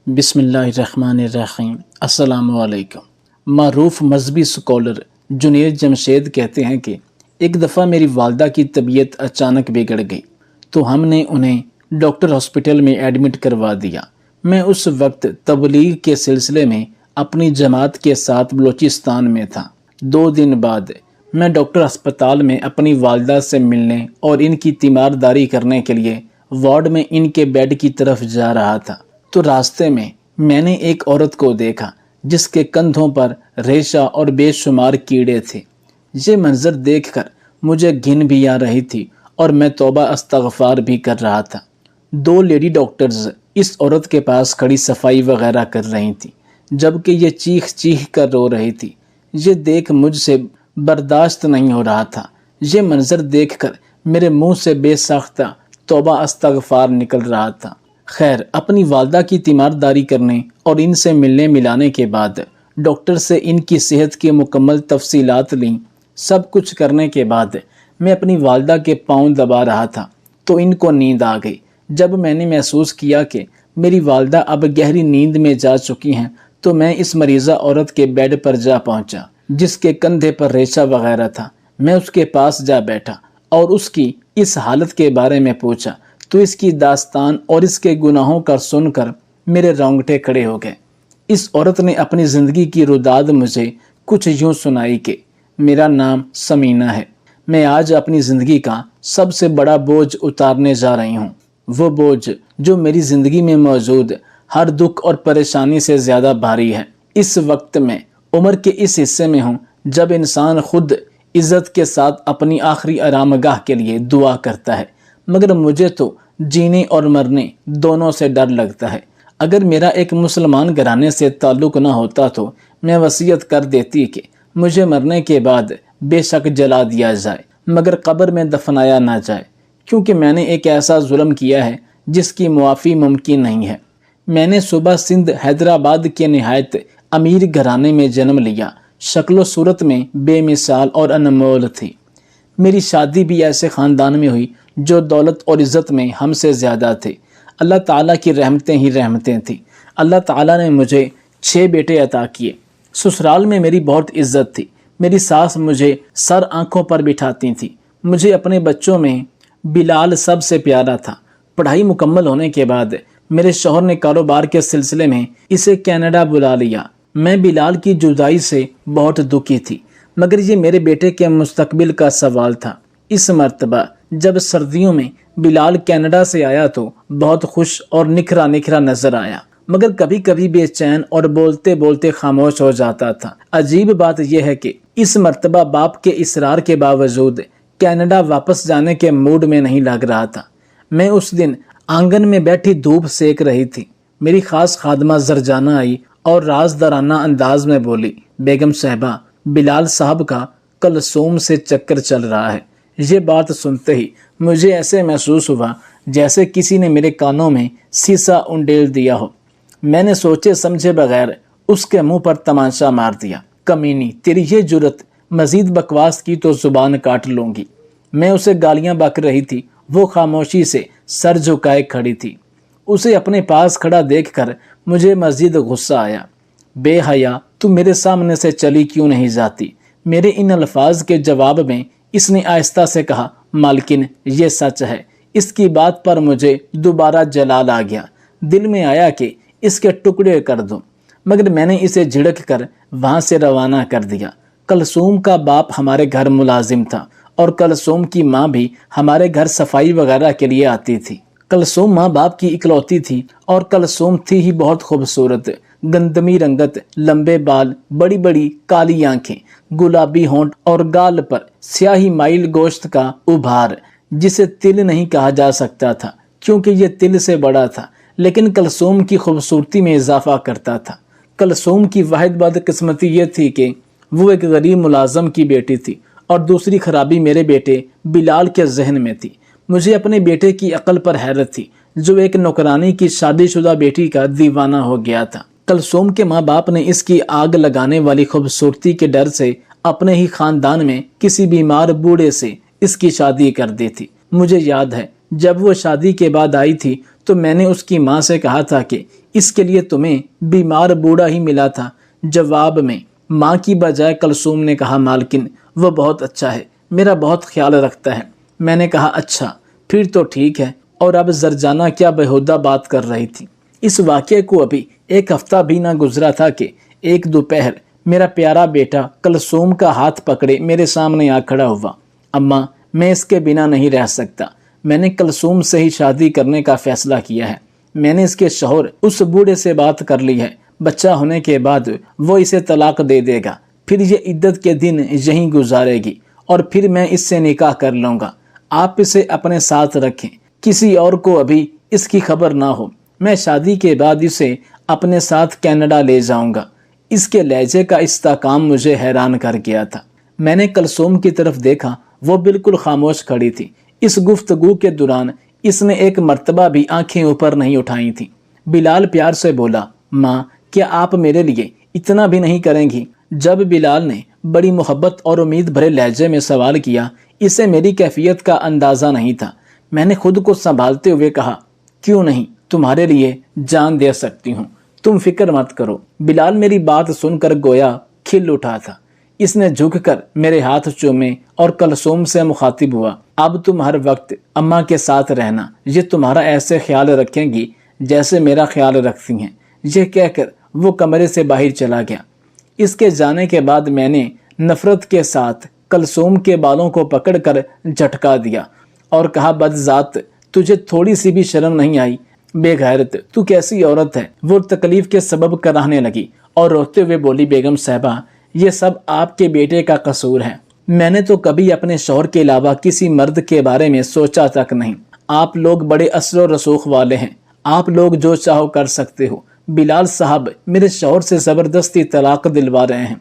بسم اللہ الرحمن الرحیم۔ السلام علیکم۔ معروف مذہبی سکولر جنید جمشید کہتے ہیں کہ ایک دفعہ میری والدہ کی طبیعت اچانک بگڑ گئی تو ہم نے انہیں ڈاکٹر ہاسپٹل میں ایڈمٹ کروا دیا۔ میں اس وقت تبلیغ کے سلسلے میں اپنی جماعت کے ساتھ بلوچستان میں تھا۔ 2 دن بعد میں ڈاکٹر ہسپتال میں اپنی والدہ سے ملنے اور ان کی تیمارداری کرنے کے لیے وارڈ میں ان کے بیڈ کی طرف جا رہا تھا تو راستے میں نے ایک عورت کو دیکھا جس کے کندھوں پر ریشہ اور بے شمار کیڑے تھے۔ یہ منظر دیکھ کر مجھے گھن بھی آ رہی تھی اور میں توبہ استغفار بھی کر رہا تھا۔ 2 لیڈی ڈاکٹرز اس عورت کے پاس کھڑی صفائی وغیرہ کر رہی تھیں جبکہ یہ چیخ چیخ کر رو رہی تھی۔ یہ دیکھ مجھ سے برداشت نہیں ہو رہا تھا۔ یہ منظر دیکھ کر میرے منہ سے بے ساختہ توبہ استغفار نکل رہا تھا۔ خیر، اپنی والدہ کی تیمارداری کرنے اور ان سے ملنے ملانے کے بعد ڈاکٹر سے ان کی صحت کی مکمل تفصیلات لیں۔ سب کچھ کرنے کے بعد میں اپنی والدہ کے پاؤں دبا رہا تھا تو ان کو نیند آ گئی۔ جب میں نے محسوس کیا کہ میری والدہ اب گہری نیند میں جا چکی ہیں تو میں اس مریضہ عورت کے بیڈ پر جا پہنچا جس کے کندھے پر ریشہ وغیرہ تھا۔ میں اس کے پاس جا بیٹھا اور اس کی اس حالت کے بارے میں پوچھا تو اس کی داستان اور اس کے گناہوں کا سن کر میرے رونگٹے کھڑے ہو گئے۔ اس عورت نے اپنی زندگی کی روداد مجھے کچھ یوں سنائی کہ میرا نام سمینہ ہے۔ میں آج اپنی زندگی کا سب سے بڑا بوجھ اتارنے جا رہی ہوں، وہ بوجھ جو میری زندگی میں موجود ہر دکھ اور پریشانی سے زیادہ بھاری ہے۔ اس وقت میں عمر کے اس حصے میں ہوں جب انسان خود عزت کے ساتھ اپنی آخری آرام گاہ کے لیے دعا کرتا ہے، مگر مجھے تو جینے اور مرنے دونوں سے ڈر لگتا ہے۔ اگر میرا ایک مسلمان گھرانے سے تعلق نہ ہوتا تو میں وصیت کر دیتی کہ مجھے مرنے کے بعد بے شک جلا دیا جائے مگر قبر میں دفنایا نہ جائے، کیونکہ میں نے ایک ایسا ظلم کیا ہے جس کی معافی ممکن نہیں ہے۔ میں نے صوبہ سندھ حیدرآباد کے نہایت امیر گھرانے میں جنم لیا۔ شکل و صورت میں بے مثال اور انمول تھی۔ میری شادی بھی ایسے خاندان میں ہوئی جو دولت اور عزت میں ہم سے زیادہ تھے۔ اللہ تعالیٰ کی رحمتیں ہی رحمتیں تھیں۔ اللہ تعالیٰ نے مجھے 6 بیٹے عطا کیے۔ سسرال میں میری بہت عزت تھی۔ میری ساس مجھے سر آنکھوں پر بٹھاتی تھی۔ مجھے اپنے بچوں میں بلال سب سے پیارا تھا۔ پڑھائی مکمل ہونے کے بعد میرے شوہر نے کاروبار کے سلسلے میں اسے کینیڈا بلا لیا۔ میں بلال کی جدائی سے بہت دکھی تھی، مگر یہ میرے بیٹے کے مستقبل کا سوال تھا۔ اس مرتبہ جب سردیوں میں بلال کینیڈا سے آیا تو بہت خوش اور نکھرا نکھرا نظر آیا، مگر کبھی کبھی بے چین اور بولتے بولتے خاموش ہو جاتا تھا۔ عجیب بات یہ ہے کہ اس مرتبہ باپ کے اصرار کے باوجود کینیڈا واپس جانے کے موڈ میں نہیں لگ رہا تھا۔ میں اس دن آنگن میں بیٹھی دھوپ سیک رہی تھی۔ میری خاص خادمہ زرجانہ آئی اور رازدارانہ انداز میں بولی، بیگم صاحبہ، بلال صاحب کا کلثوم سے چکر چل رہا ہے۔ یہ بات سنتے ہی مجھے ایسے محسوس ہوا جیسے کسی نے میرے کانوں میں سیسا انڈیل دیا ہو۔ میں نے سوچے سمجھے بغیر اس کے منہ پر تماشا مار دیا۔ کمینی، تیری یہ جرت، مزید بکواس کی تو زبان کاٹ لوں گی۔ میں اسے گالیاں بک رہی تھی، وہ خاموشی سے سر جھکائے کھڑی تھی۔ اسے اپنے پاس کھڑا دیکھ کر مجھے مزید غصہ آیا۔ بے حیا، تو میرے سامنے سے چلی کیوں نہیں جاتی؟ میرے ان الفاظ کے جواب میں اس نے آہستہ سے کہا، مالکن یہ سچ ہے۔ اس کی بات پر مجھے دوبارہ جلال آ گیا۔ دل میں آیا کہ اس کے ٹکڑے کر دوں، مگر میں نے اسے جھڑک کر وہاں سے روانہ کر دیا۔ کلثوم کا باپ ہمارے گھر ملازم تھا اور کلثوم کی ماں بھی ہمارے گھر صفائی وغیرہ کے لیے آتی تھی۔ کلثوم ماں باپ کی اکلوتی تھی اور کلثوم تھی ہی بہت خوبصورت، گندمی رنگت، لمبے بال، بڑی بڑی کالی آنکھیں، گلابی ہونٹ اور گال پر سیاہی مائل گوشت کا ابھار جسے تل نہیں کہا جا سکتا تھا کیونکہ یہ تل سے بڑا تھا، لیکن کلثوم کی خوبصورتی میں اضافہ کرتا تھا۔ کلثوم کی واحد بدقسمتی یہ تھی کہ وہ ایک غریب ملازم کی بیٹی تھی اور دوسری خرابی میرے بیٹے بلال کے ذہن میں تھی۔ مجھے اپنے بیٹے کی عقل پر حیرت تھی جو ایک نوکرانی کی شادی شدہ بیٹی کا دیوانہ ہو گیا تھا۔ کلثوم کے ماں باپ نے اس کی آگ لگانے والی خوبصورتی کے ڈر سے اپنے ہی خاندان میں کسی بیمار بوڑھے سے اس کی شادی کر دی تھی۔ مجھے یاد ہے جب وہ شادی کے بعد آئی تھی تو میں نے اس کی ماں سے کہا تھا کہ اس کے لیے تمہیں بیمار بوڑھا ہی ملا تھا۔ جواب میں ماں کی بجائے کلثوم نے کہا مالکن وہ بہت اچھا ہے، میرا بہت خیال رکھتا ہے۔ میں نے کہا اچھا پھر تو ٹھیک ہے۔ اور اب زرجانہ کیا بےہودہ بات کر رہی تھی۔ اس واقعے کو ابھی ایک ہفتہ بھی نہ گزرا تھا کہ ایک دوپہر میرا پیارا بیٹا کلثوم کا ہاتھ پکڑے میرے سامنے آ کھڑا ہوا۔ اماں میں اس کے بنا نہیں رہ سکتا، میں نے کلثوم سے ہی شادی کرنے کا فیصلہ کیا ہے۔ میں نے اس کے شوہر اس بوڑھے سے بات کر لی ہے، بچہ ہونے کے بعد وہ اسے طلاق دے دے گا، پھر یہ عدت کے دن یہیں گزارے گی اور پھر میں اس سے نکاح کر لوں گا۔ آپ اسے اپنے ساتھ رکھیں، کسی اور کو ابھی اس کی خبر نہ ہو۔ میں شادی کے بعد اسے اپنے ساتھ کینیڈا لے جاؤں گا۔ اس کے لہجے کا استحکام مجھے حیران کر گیا تھا۔ میں نے کلثوم کی طرف دیکھا، وہ بالکل خاموش کھڑی تھی۔ اس گفتگو کے دوران اس نے ایک مرتبہ بھی آنکھیں اوپر نہیں اٹھائی تھیں۔ بلال پیار سے بولا ماں کیا آپ میرے لیے اتنا بھی نہیں کریں گی؟ جب بلال نے بڑی محبت اور امید بھرے لہجے میں سوال کیا، اسے میری کیفیت کا اندازہ نہیں تھا۔ میں نے خود کو سنبھالتے ہوئے کہا کیوں نہیں، تمہارے لیے جان دے سکتی ہوں، تم فکر مت کرو۔ بلال میری بات سن کر گویا کھل اٹھا تھا۔ اس نے جھک کر میرے ہاتھ چومے اور کلثوم سے مخاطب ہوا اب تم ہر وقت اماں کے ساتھ رہنا، یہ تمہارا ایسے خیال رکھیں گی جیسے میرا خیال رکھتی ہیں۔ یہ کہہ کر وہ کمرے سے باہر چلا گیا۔ اس کے جانے کے بعد میں نے نفرت کے ساتھ کلثوم کے بالوں کو پکڑ کر جھٹکا دیا اور کہا بدذات، تجھے تھوڑی سی بھی شرم نہیں آئی؟ بے غیرت، تو کیسی عورت ہے؟ وہ تکلیف کے سبب کراہنے لگی اور روتے ہوئے بولی بیگم صاحبہ یہ سب آپ کے بیٹے کا قصور ہے، میں نے تو کبھی اپنے شوہر کے علاوہ کسی مرد کے بارے میں سوچا تک نہیں۔ آپ لوگ بڑے اثر و رسوخ والے ہیں، آپ لوگ جو چاہو کر سکتے ہو۔ بلال صاحب میرے شوہر سے زبردستی طلاق دلوا رہے ہیں۔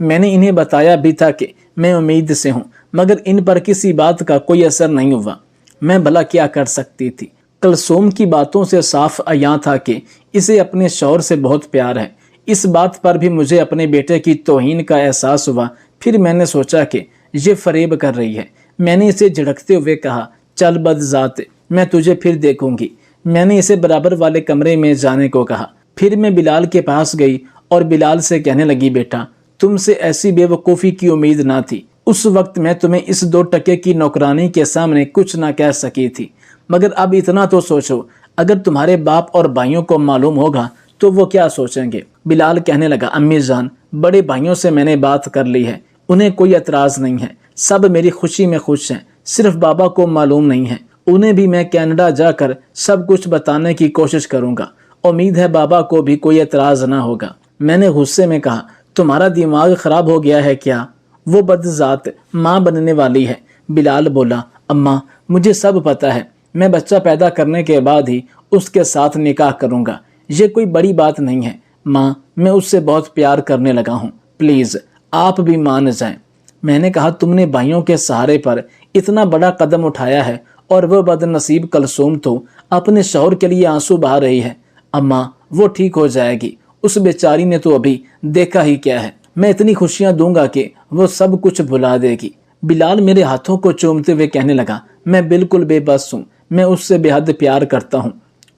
میں نے انہیں بتایا بھی تھا کہ میں امید سے ہوں، مگر ان پر کسی بات کا کوئی اثر نہیں ہوا۔ میں بھلا کیا کر سکتی تھی؟ کلثوم کی باتوں سے صاف عیاں تھا کہ اسے اپنے شوہر سے بہت پیار ہے۔ اس بات پر بھی مجھے اپنے بیٹے کی توہین کا احساس ہوا۔ پھر میں نے سوچا کہ یہ فریب کر رہی ہے۔ میں نے اسے جھڑکتے ہوئے کہا چل بدذات، میں تجھے پھر دیکھوں گی۔ میں نے اسے برابر والے کمرے میں جانے کو کہا۔ پھر میں بلال کے پاس گئی اور بلال سے کہنے لگی بیٹا تم سے ایسی بے وقوفی کی امید نہ تھی۔ اس وقت میں تمہیں اس 2 ٹکے کی نوکرانی کے سامنے کچھ نہ کہہ سکی تھی، مگر اب اتنا تو سوچو، اگر تمہارے باپ اور بھائیوں کو معلوم ہوگا تو وہ کیا سوچیں گے؟ بلال کہنے لگا امی جان، بڑے بھائیوں سے میں نے بات کر لی ہے، انہیں کوئی اعتراض نہیں ہے، سب میری خوشی میں خوش ہیں، صرف بابا کو معلوم نہیں ہے۔ انہیں بھی میں کینیڈا جا کر سب کچھ بتانے کی کوشش کروں گا، امید ہے بابا کو بھی کوئی اعتراض نہ ہوگا۔ میں نے غصے میں کہا تمہارا دماغ خراب ہو گیا ہے کیا؟ وہ بدذات ماں بننے والی ہے۔ بلال بولا اماں مجھے سب پتا ہے، میں بچہ پیدا کرنے کے بعد ہی اس کے ساتھ نکاح کروں گا، یہ کوئی بڑی بات نہیں ہے۔ ماں میں اس سے بہت پیار کرنے لگا ہوں، پلیز آپ بھی مان جائیں۔ میں نے کہا تم نے بھائیوں کے سہارے پر اتنا بڑا قدم اٹھایا ہے اور وہ بد نصیب کلثوم تو اپنے شوہر کے لیے آنسو بہا رہی ہے۔ اماں وہ ٹھیک ہو جائے گی، اس بیچاری نے تو ابھی دیکھا ہی کیا ہے، میں اتنی خوشیاں دوں گا کہ وہ سب کچھ بھلا دے گی۔ بلال میرے ہاتھوں کو چومتے ہوئے کہنے لگا میں بالکل بے بس ہوں، میں اس سے بے حد پیار کرتا ہوں۔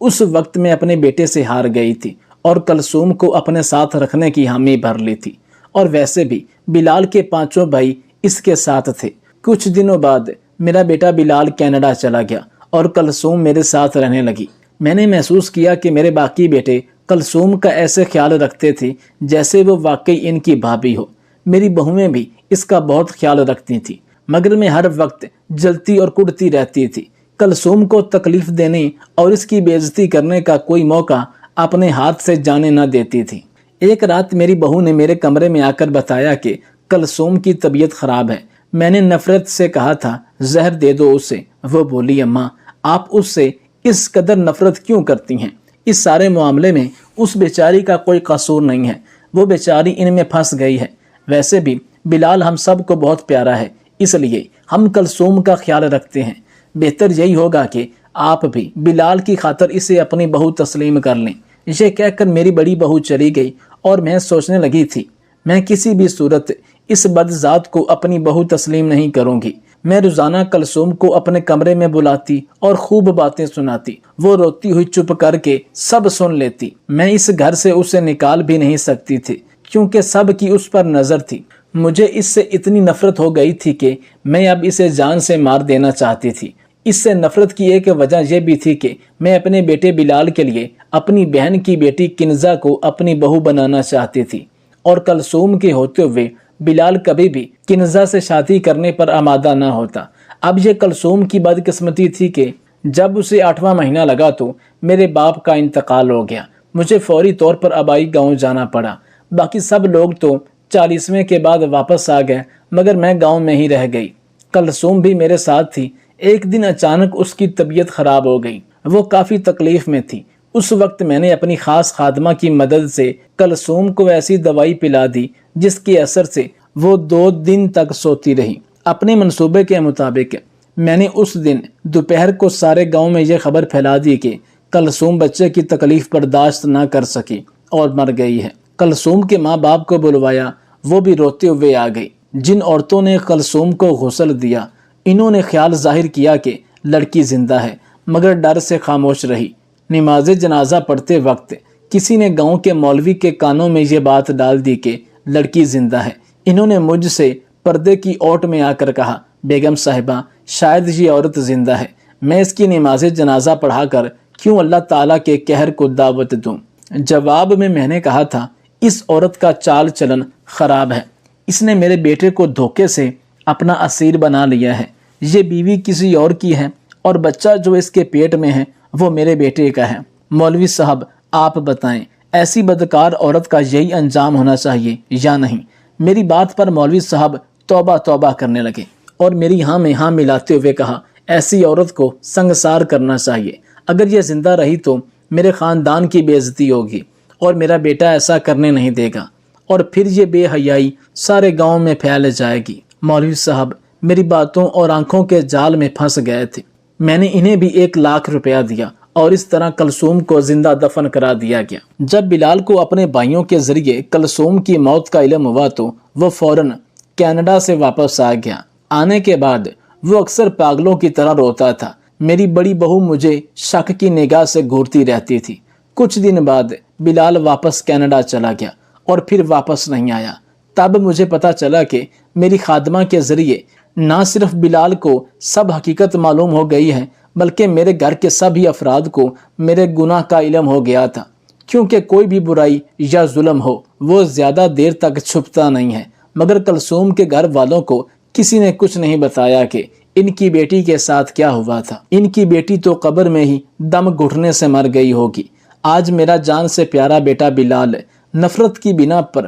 اس وقت میں اپنے بیٹے سے ہار گئی تھی اور کلثوم کو اپنے ساتھ رکھنے کی حامی بھر لی تھی، اور ویسے بھی بلال کے 5 بھائی اس کے ساتھ تھے۔ کچھ دنوں بعد میرا بیٹا بلال کینیڈا چلا گیا اور کلثوم میرے ساتھ رہنے لگی۔ میں نے محسوس کیا کہ میرے باقی بیٹے کلثوم کا ایسے خیال رکھتے تھے جیسے وہ واقعی ان کی بھابھی ہو۔ میری بہویں بھی اس کا بہت خیال رکھتی تھی، مگر میں ہر وقت جلتی اور کڑتی رہتی تھی۔ کلثوم کو تکلیف دینے اور اس کی بے عزتی کرنے کا کوئی موقع اپنے ہاتھ سے جانے نہ دیتی تھی۔ ایک رات میری بہو نے میرے کمرے میں آ کر بتایا کہ کلثوم کی طبیعت خراب ہے۔ میں نے نفرت سے کہا تھا زہر دے دو اسے۔ وہ بولی اماں آپ اس سے اس قدر نفرت کیوں کرتی ہیں؟ اس سارے معاملے میں اس بیچاری کا کوئی قصور نہیں ہے، وہ بیچاری ان میں پھنس گئی ہے۔ ویسے بھی بلال ہم سب کو بہت پیارا ہے، اس لیے ہم کلثوم کا خیال رکھتے ہیں۔ بہتر یہی ہوگا کہ آپ بھی بلال کی خاطر اسے اپنی بہو تسلیم کر لیں۔ یہ کہہ کر میری بڑی بہو چلی گئی اور میں سوچنے لگی تھی میں کسی بھی صورت اس بدذات کو اپنی بہو تسلیم نہیں کروں گی۔ میں روزانہ کلثوم کو اپنے کمرے میں بلاتی اور خوب باتیں سناتی۔ وہ روتی ہوئی چپ کر کے سب سن لیتی۔ میں اس گھر سے اسے نکال بھی نہیں سکتی تھی کیونکہ سب کی اس پر نظر تھی۔ مجھے اس سے اتنی نفرت ہو گئی تھی کہ میں اب اسے جان سے مار دینا چاہتی تھی۔ اس سے نفرت کی ایک وجہ یہ بھی تھی کہ میں اپنے بیٹے بلال کے لیے اپنی بہن کی بیٹی کنزہ کو اپنی بہو بنانا چاہتی تھی، اور کلثوم کے ہوتے ہوئے بلال کبھی بھی کنزہ سے شادی کرنے پر آمادہ نہ ہوتا۔ اب یہ کلثوم کی بدقسمتی تھی کہ جب اسے 8واں مہینہ لگا تو میرے باپ کا انتقال ہو گیا۔ مجھے فوری طور پر آبائی گاؤں جانا پڑا۔ باقی سب لوگ تو 40ویں کے بعد واپس آ گئے، مگر میں گاؤں میں ہی رہ گئی۔ کلثوم بھی میرے ساتھ تھی۔ ایک دن اچانک اس کی طبیعت خراب ہو گئی۔ وہ کافی تکلیف میں تھی۔ اس وقت میں نے اپنی خاص خادمہ کی مدد سے کلثوم کو ایسی دوائی پلا دی جس کے اثر سے وہ 2 دن تک سوتی رہی۔ اپنے منصوبے کے مطابق میں نے اس دن دوپہر کو سارے گاؤں میں یہ خبر پھیلا دی کہ کلثوم بچے کی تکلیف برداشت نہ کر سکی اور مر گئی ہے۔ کلثوم کے ماں باپ کو بلوایا، وہ بھی روتے ہوئے آ گئی۔ جن عورتوں نے کلثوم کو غسل دیا، انہوں نے خیال ظاہر کیا کہ لڑکی زندہ ہے، مگر ڈر سے خاموش رہی۔ نماز جنازہ پڑھتے وقت کسی نے گاؤں کے مولوی کے کانوں میں یہ بات ڈال دی کہ لڑکی زندہ ہے۔ انہوں نے مجھ سے پردے کی اوٹ میں آ کر کہا، بیگم صاحبہ شاید یہ عورت زندہ ہے، میں اس کی نماز جنازہ پڑھا کر کیوں اللہ تعالیٰ کے قہر کو دعوت دوں؟ جواب میں نے کہا تھا، اس عورت کا چال چلن خراب ہے، اس نے میرے بیٹے کو دھوکے سے اپنا اسیر بنا لیا ہے۔ یہ بیوی کسی اور کی ہے اور بچہ جو اس کے پیٹ میں ہے وہ میرے بیٹے کا ہے۔ مولوی صاحب آپ بتائیں، ایسی بدکار عورت کا یہی انجام ہونا چاہیے یا نہیں؟ میری بات پر مولوی صاحب توبہ توبہ کرنے لگے اور میری ہاں میں ہاں ملاتے ہوئے کہا، ایسی عورت کو سنگسار کرنا چاہیے۔ اگر یہ زندہ رہی تو میرے خاندان کی بے عزتی ہوگی اور میرا بیٹا ایسا کرنے نہیں دے گا، اور پھر یہ بے حیائی سارے گاؤں میں پھیل جائے گی۔ مولوی صاحب میری باتوں اور آنکھوں کے جال میں پھنس گئے تھے۔ میں نے انہیں بھی 1,00,000 روپیہ دیا اور اس طرح کلثوم کو زندہ دفن کرا دیا گیا۔ جب بلال کو اپنے بھائیوں کے ذریعے کلثوم کی موت کا علم ہوا تو وہ فوراً کینیڈا سے واپس آ گیا۔ آنے کے بعد وہ اکثر پاگلوں کی طرح روتا تھا۔ میری بڑی بہو مجھے شک کی نگاہ سے گھورتی رہتی تھی۔ کچھ دن بعد بلال واپس کینیڈا چلا گیا اور پھر واپس نہیں آیا۔ تب مجھے پتا چلا کہ میری خادمہ کے ذریعے نہ صرف بلال کو سب حقیقت معلوم ہو گئی ہے، بلکہ میرے گھر کے سبھی افراد کو میرے گناہ کا علم ہو گیا تھا، کیونکہ کوئی بھی برائی یا ظلم ہو وہ زیادہ دیر تک چھپتا نہیں ہے۔ مگر کلثوم کے گھر والوں کو کسی نے کچھ نہیں بتایا کہ ان کی بیٹی کے ساتھ کیا ہوا تھا۔ ان کی بیٹی تو قبر میں ہی دم گھٹنے سے مر گئی ہوگی۔ آج میرا جان سے پیارا بیٹا بلال نفرت کی بنا پر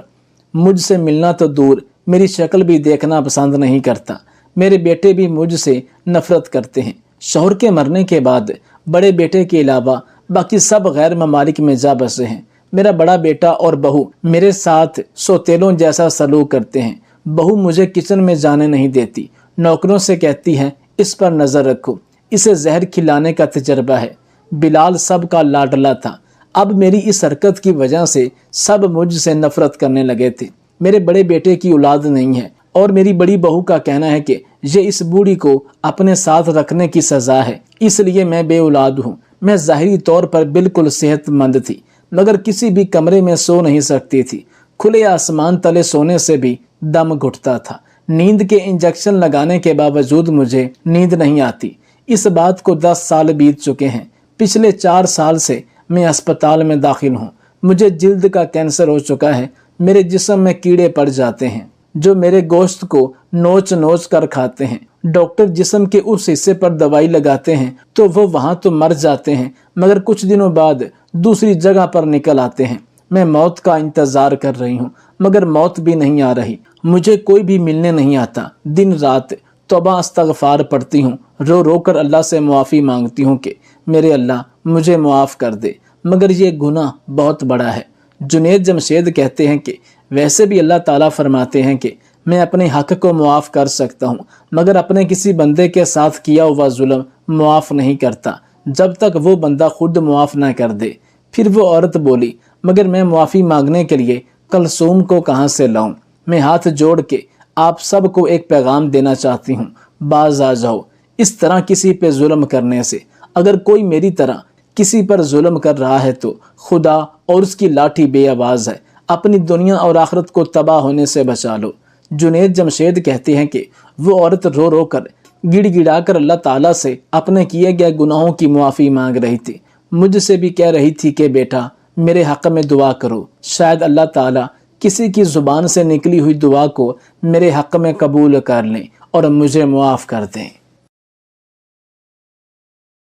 مجھ سے ملنا تو دور، میری شکل بھی دیکھنا پسند نہیں کرتا۔ میرے بیٹے بھی مجھ سے نفرت کرتے ہیں۔ شوہر کے مرنے کے بعد بڑے بیٹے کے علاوہ باقی سب غیر ممالک میں جا بسے ہیں۔ میرا بڑا بیٹا اور بہو میرے ساتھ سوتیلوں جیسا سلوک کرتے ہیں۔ بہو مجھے کچن میں جانے نہیں دیتی، نوکروں سے کہتی ہے اس پر نظر رکھو، اسے زہر کھلانے کا تجربہ ہے۔ بلال سب کا لاڈلا تھا۔ اب میری اس حرکت کی وجہ سے سب مجھ سے نفرت کرنے لگے تھے۔ میرے بڑے بیٹے کی اولاد نہیں ہے اور میری بڑی بہو کا کہنا ہے کہ یہ اس بوڑھی کو اپنے ساتھ رکھنے کی سزا ہے، اس لیے میں بے اولاد ہوں۔ میں ظاہری طور پر بالکل صحت مند تھی، مگر کسی بھی کمرے میں سو نہیں سکتی تھی۔ کھلے آسمان تلے سونے سے بھی دم گھٹتا تھا۔ نیند کے انجیکشن لگانے کے باوجود مجھے نیند نہیں آتی۔ اس بات کو 10 سال بیت چکے ہیں۔ پچھلے 4 سال سے میں اسپتال میں داخل ہوں۔ مجھے جلد کا کینسر ہو چکا ہے۔ میرے جسم میں کیڑے پڑ جاتے ہیں جو میرے گوشت کو نوچ نوچ کر کھاتے ہیں۔ ڈاکٹر جسم کے اس حصے پر دوائی لگاتے ہیں تو وہ وہاں تو مر جاتے ہیں، مگر کچھ دنوں بعد دوسری جگہ پر نکل آتے ہیں۔ میں موت کا انتظار کر رہی ہوں، مگر موت بھی نہیں آ رہی۔ مجھے کوئی بھی ملنے نہیں آتا۔ دن رات توبہ استغفار پڑھتی ہوں، رو رو کر اللہ سے معافی مانگتی ہوں کہ میرے اللہ مجھے معاف کر دے، مگر یہ گناہ بہت بڑا ہے۔ جنید جمشید کہتے ہیں کہ ویسے بھی اللہ تعالیٰ فرماتے ہیں کہ میں اپنے حق کو معاف کر سکتا ہوں، مگر اپنے کسی بندے کے ساتھ کیا ہوا ظلم معاف نہیں کرتا جب تک وہ بندہ خود معاف نہ کر دے۔ پھر وہ عورت بولی، مگر میں معافی مانگنے کے لیے کلثوم کو کہاں سے لاؤں؟ میں ہاتھ جوڑ کے آپ سب کو ایک پیغام دینا چاہتی ہوں۔ باز آ جاؤ اس طرح کسی پہ ظلم کرنے سے۔ اگر کوئی میری طرح کسی پر ظلم کر رہا ہے تو خدا اور اس کی لاٹھی بے آواز ہے، اپنی دنیا اور آخرت کو تباہ ہونے سے بچا لو۔ جنید جمشید کہتے ہیں کہ وہ عورت رو رو کر گڑ گڑا کر اللہ تعالیٰ سے اپنے کیے گئے گناہوں کی معافی مانگ رہی تھی۔ مجھ سے بھی کہہ رہی تھی کہ بیٹا میرے حق میں دعا کرو، شاید اللہ تعالیٰ کسی کی زبان سے نکلی ہوئی دعا کو میرے حق میں قبول کر لیں اور مجھے معاف کر دیں۔